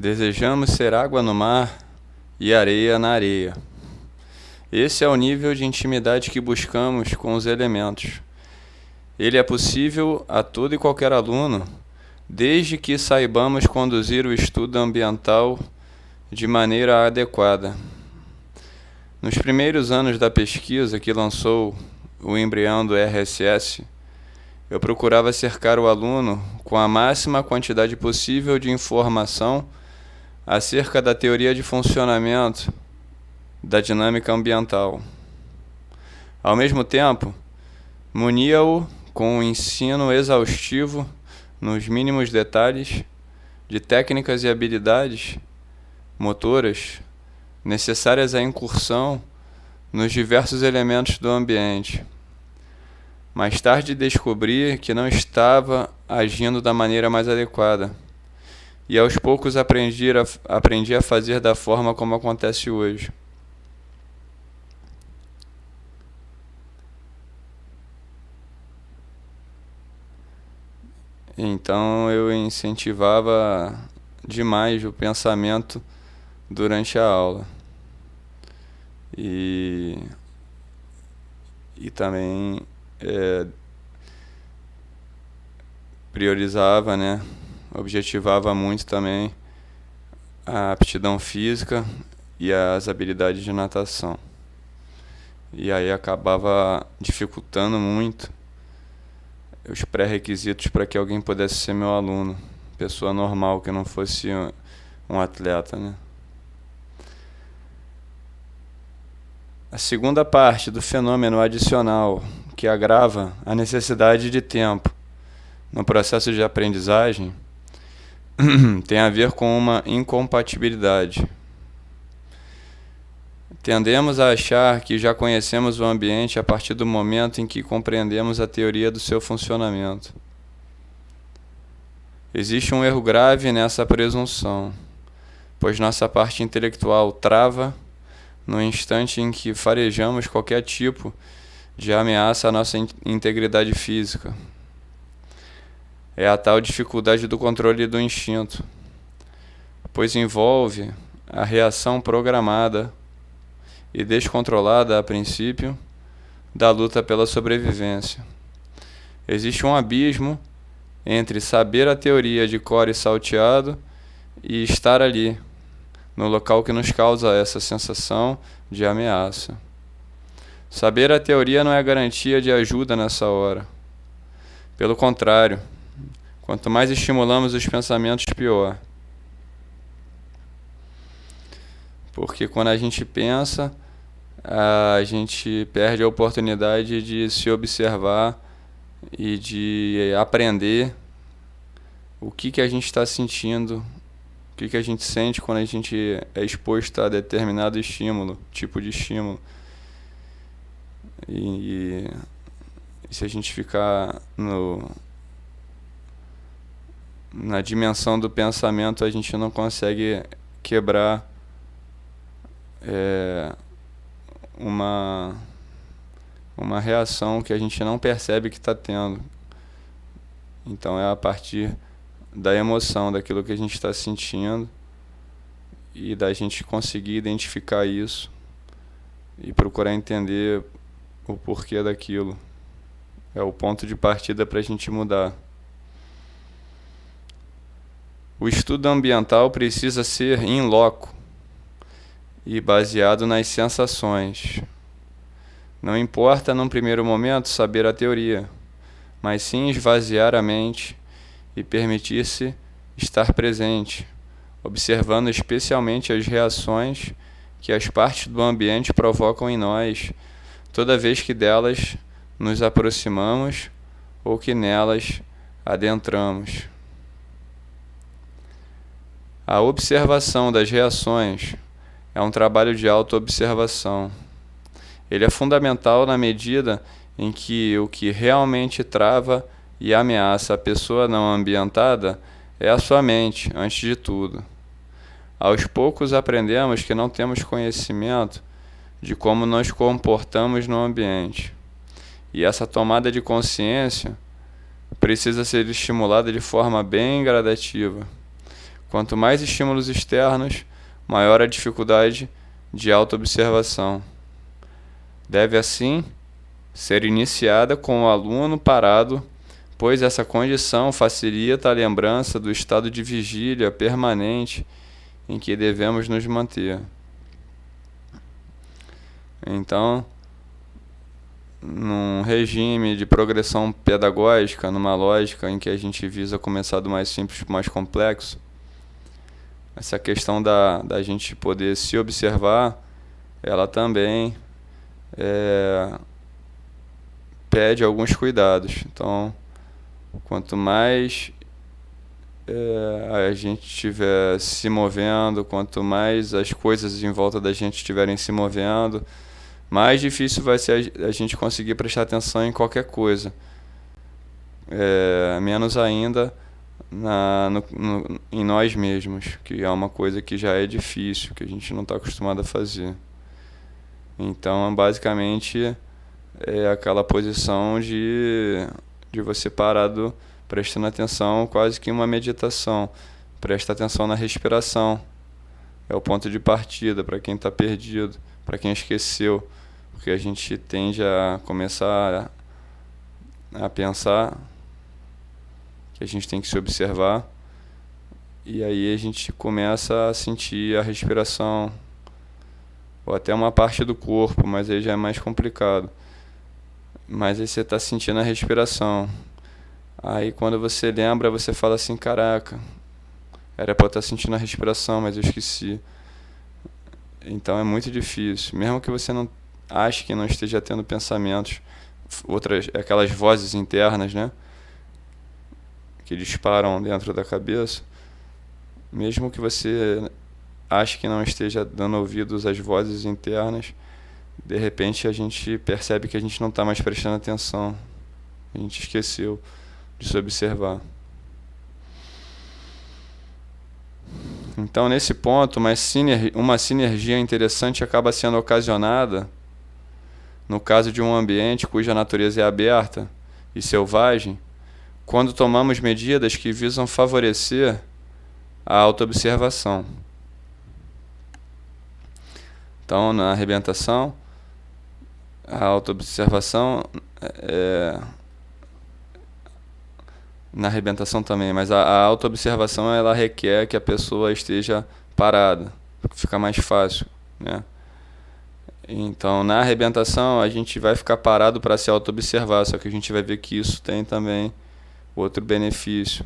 Desejamos ser água no mar e areia na areia. Esse é o nível de intimidade que buscamos com os elementos. Ele é possível a todo e qualquer aluno, desde que saibamos conduzir o estudo ambiental de maneira adequada. Nos primeiros anos da pesquisa que lançou o embrião do RSS, eu procurava cercar o aluno com a máxima quantidade possível de informação acerca da teoria de funcionamento da dinâmica ambiental. Ao mesmo tempo, munia-o com um ensino exaustivo nos mínimos detalhes de técnicas e habilidades motoras necessárias à incursão nos diversos elementos do ambiente. Mais tarde descobri que não estava agindo da maneira mais adequada, e aos poucos aprendi a fazer da forma como acontece hoje. Então eu incentivava demais o pensamento durante a aula. E também priorizava, objetivava muito também a aptidão física e as habilidades de natação. E aí acabava dificultando muito os pré-requisitos para que alguém pudesse ser meu aluno, pessoa normal, que não fosse um atleta, A segunda parte do fenômeno adicional, que agrava a necessidade de tempo no processo de aprendizagem, tem a ver com uma incompatibilidade. Tendemos a achar que já conhecemos o ambiente a partir do momento em que compreendemos a teoria do seu funcionamento. Existe um erro grave nessa presunção, pois nossa parte intelectual trava no instante em que farejamos qualquer tipo de ameaça à nossa integridade física. É a tal dificuldade do controle do instinto, pois envolve a reação programada e descontrolada a princípio da luta pela sobrevivência. Existe um abismo entre saber a teoria de cor e salteado e estar ali, no local que nos causa essa sensação de ameaça. Saber a teoria não é garantia de ajuda nessa hora. Pelo contrário, quanto mais estimulamos os pensamentos, pior. Porque quando a gente pensa, a gente perde a oportunidade de se observar e de aprender o que a gente está sentindo, o que a gente sente quando a gente é exposto a determinado estímulo, tipo de estímulo. E se a gente ficar na dimensão do pensamento, a gente não consegue quebrar uma reação que a gente não percebe que está tendo. Então é a partir da emoção, daquilo que a gente está sentindo, e da gente conseguir identificar isso e procurar entender o porquê daquilo. É o ponto de partida para a gente mudar. O estudo ambiental precisa ser in loco e baseado nas sensações. Não importa, num primeiro momento, saber a teoria, mas sim esvaziar a mente e permitir-se estar presente, observando especialmente as reações que as partes do ambiente provocam em nós, toda vez que delas nos aproximamos ou que nelas adentramos. A observação das reações é um trabalho de autoobservação. Ele é fundamental na medida em que o que realmente trava e ameaça a pessoa não ambientada é a sua mente, antes de tudo. Aos poucos aprendemos que não temos conhecimento de como nos comportamos no ambiente. E essa tomada de consciência precisa ser estimulada de forma bem gradativa. Quanto mais estímulos externos, maior a dificuldade de autoobservação. Deve, assim, ser iniciada com o aluno parado, pois essa condição facilita a lembrança do estado de vigília permanente em que devemos nos manter. Então, num regime de progressão pedagógica, numa lógica em que a gente visa começar do mais simples para o mais complexo, essa questão da gente poder se observar, ela também pede alguns cuidados. Então, quanto mais a gente estiver se movendo, quanto mais as coisas em volta da gente estiverem se movendo, mais difícil vai ser a gente conseguir prestar atenção em qualquer coisa. Menos ainda em nós mesmos, que é uma coisa que já é difícil, que a gente não está acostumado a fazer. Então, basicamente, é aquela posição de você parado, prestando atenção, quase que uma meditação. Presta atenção na respiração. É o ponto de partida para quem está perdido, para quem esqueceu. Porque a gente tende a começar a pensar que a gente tem que se observar. E aí a gente começa a sentir a respiração, ou até uma parte do corpo, mas aí já é mais complicado. Mas aí você está sentindo a respiração. Aí quando você lembra, você fala assim, caraca, era para eu estar sentindo a respiração, mas eu esqueci. Então é muito difícil. Mesmo que você não ache que não esteja tendo pensamentos, aquelas vozes internas, né, que disparam dentro da cabeça, mesmo que você ache que não esteja dando ouvidos às vozes internas, de repente a gente percebe que a gente não está mais prestando atenção. A gente esqueceu de se observar. Então, nesse ponto, uma sinergia interessante acaba sendo ocasionada no caso de um ambiente cuja natureza é aberta e selvagem, quando tomamos medidas que visam favorecer a autoobservação. Então, na arrebentação, a autoobservação na arrebentação também, mas a autoobservação ela requer que a pessoa esteja parada, fica mais fácil, né? Então, na arrebentação, a gente vai ficar parado para se auto-observar, só que a gente vai ver que isso tem também outro benefício.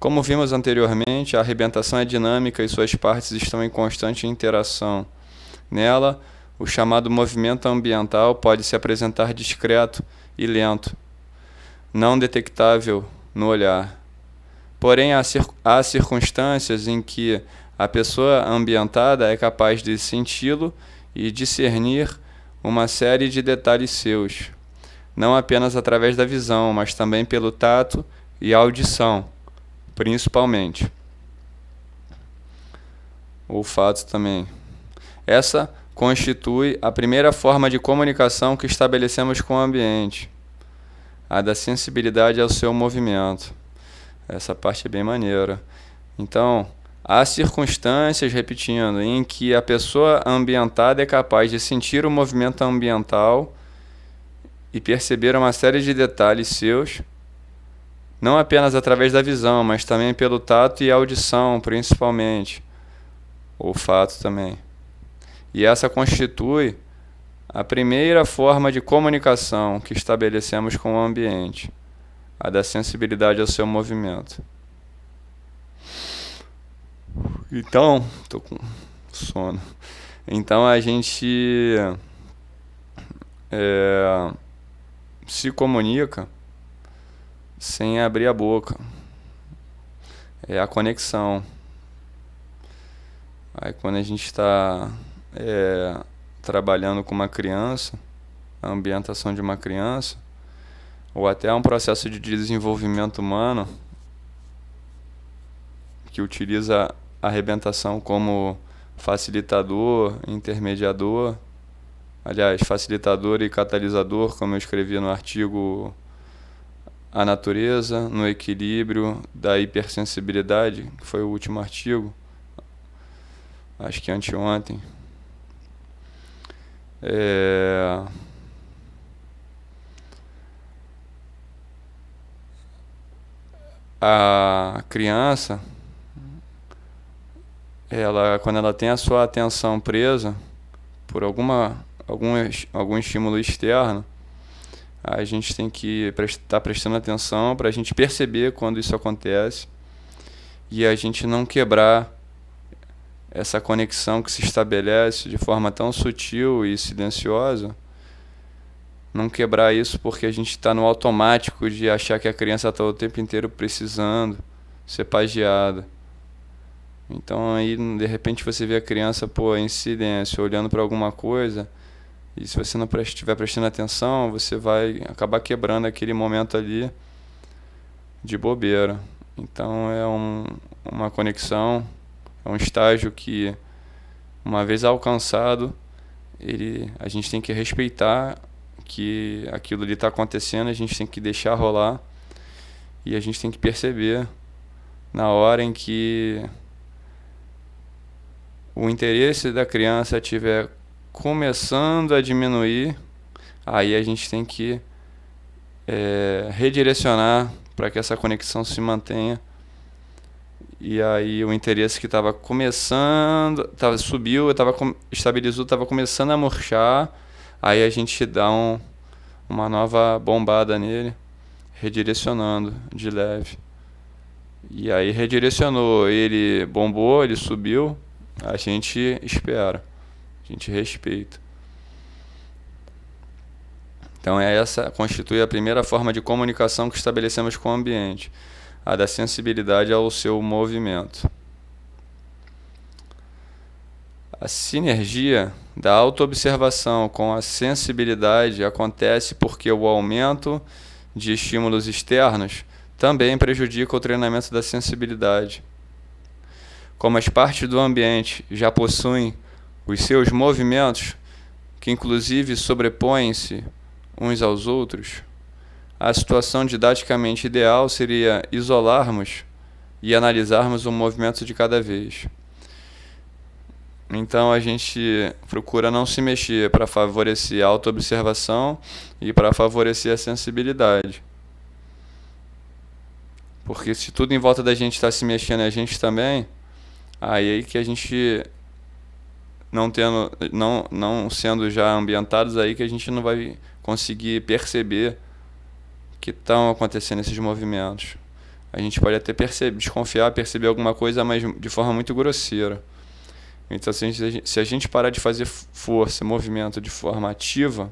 Como vimos anteriormente, a arrebentação é dinâmica e suas partes estão em constante interação. Nela, o chamado movimento ambiental pode se apresentar discreto e lento, não detectável no olhar. Porém, há circunstâncias em que a pessoa ambientada é capaz de senti-lo e discernir uma série de detalhes seus, não apenas através da visão, mas também pelo tato e audição, principalmente. Olfato também. Essa constitui a primeira forma de comunicação que estabelecemos com o ambiente, a da sensibilidade ao seu movimento. Essa parte é bem maneira. Então, há circunstâncias, repetindo, em que a pessoa ambientada é capaz de sentir o movimento ambiental e perceber uma série de detalhes seus, não apenas através da visão, mas também pelo tato e audição, principalmente. Olfato também. E essa constitui a primeira forma de comunicação que estabelecemos com o ambiente, a da sensibilidade ao seu movimento. Então, tô com sono. Então a gente se comunica sem abrir a boca. É a conexão. Aí quando a gente está trabalhando com uma criança, a ambientação de uma criança, ou até um processo de desenvolvimento humano que utiliza a arrebentação como facilitador, intermediador, aliás, facilitador e catalisador, como eu escrevi no artigo a natureza, no equilíbrio da hipersensibilidade, que foi o último artigo, acho que anteontem. A criança, quando ela tem a sua atenção presa por algum estímulo externo, a gente tem que estar prestando atenção para a gente perceber quando isso acontece e a gente não quebrar essa conexão que se estabelece de forma tão sutil e silenciosa. Não quebrar isso porque a gente está no automático de achar que a criança está o tempo inteiro precisando ser pagiada. Então aí de repente você vê a criança em silêncio, olhando para alguma coisa, e se você não estiver prestando atenção, você vai acabar quebrando aquele momento ali de bobeira. Então é uma conexão, é um estágio que, uma vez alcançado, a gente tem que respeitar que aquilo ali está acontecendo, a gente tem que deixar rolar e a gente tem que perceber na hora em que o interesse da criança estiver começando a diminuir, aí a gente tem que redirecionar para que essa conexão se mantenha. E aí o interesse que estava começando, subiu, estabilizou, estava começando a murchar, aí a gente dá uma nova bombada nele, redirecionando de leve. E aí redirecionou, ele bombou, ele subiu, a gente espera, a gente respeita. Então essa constitui a primeira forma de comunicação que estabelecemos com o ambiente, a da sensibilidade ao seu movimento. A sinergia da autoobservação com a sensibilidade acontece porque o aumento de estímulos externos também prejudica o treinamento da sensibilidade. Como as partes do ambiente já possuem os seus movimentos, que inclusive sobrepõem-se uns aos outros, a situação didaticamente ideal seria isolarmos e analisarmos um movimento de cada vez. Então a gente procura não se mexer para favorecer a autoobservação e para favorecer a sensibilidade. Porque se tudo em volta da gente está se mexendo e a gente também, aí que a gente não sendo já ambientados, aí que a gente não vai conseguir perceber que estão acontecendo esses movimentos. A gente pode até desconfiar, perceber alguma coisa, mas de forma muito grosseira. Então, se a gente parar de fazer força, movimento de forma ativa,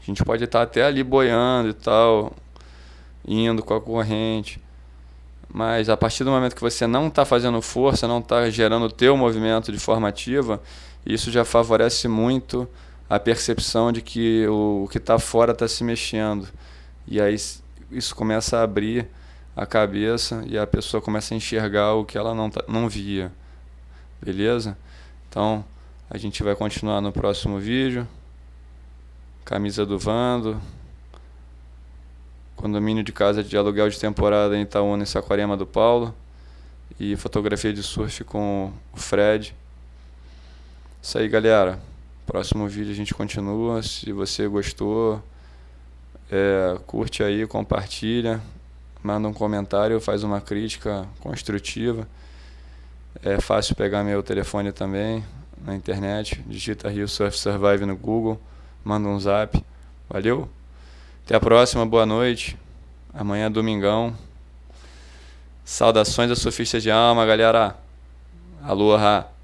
a gente pode estar até ali boiando e tal, indo com a corrente. Mas a partir do momento que você não está fazendo força, não está gerando o teu movimento de forma ativa, isso já favorece muito a percepção de que o que está fora está se mexendo. E aí isso começa a abrir a cabeça e a pessoa começa a enxergar o que ela não via. Beleza? Então, a gente vai continuar no próximo vídeo. Camisa do Vando. Condomínio de casa de aluguel de temporada em Itaúna, em Saquarema do Paulo. E fotografia de surf com o Fred. Isso aí, galera. Próximo vídeo a gente continua. Se você gostou, curte aí, compartilha, manda um comentário, faz uma crítica construtiva. É fácil pegar meu telefone também na internet, digita Rio Surf Survive no Google, manda um zap. Valeu? Até a próxima, boa noite. Amanhã é domingão. Saudações a surfistas de alma, galera. Aloha!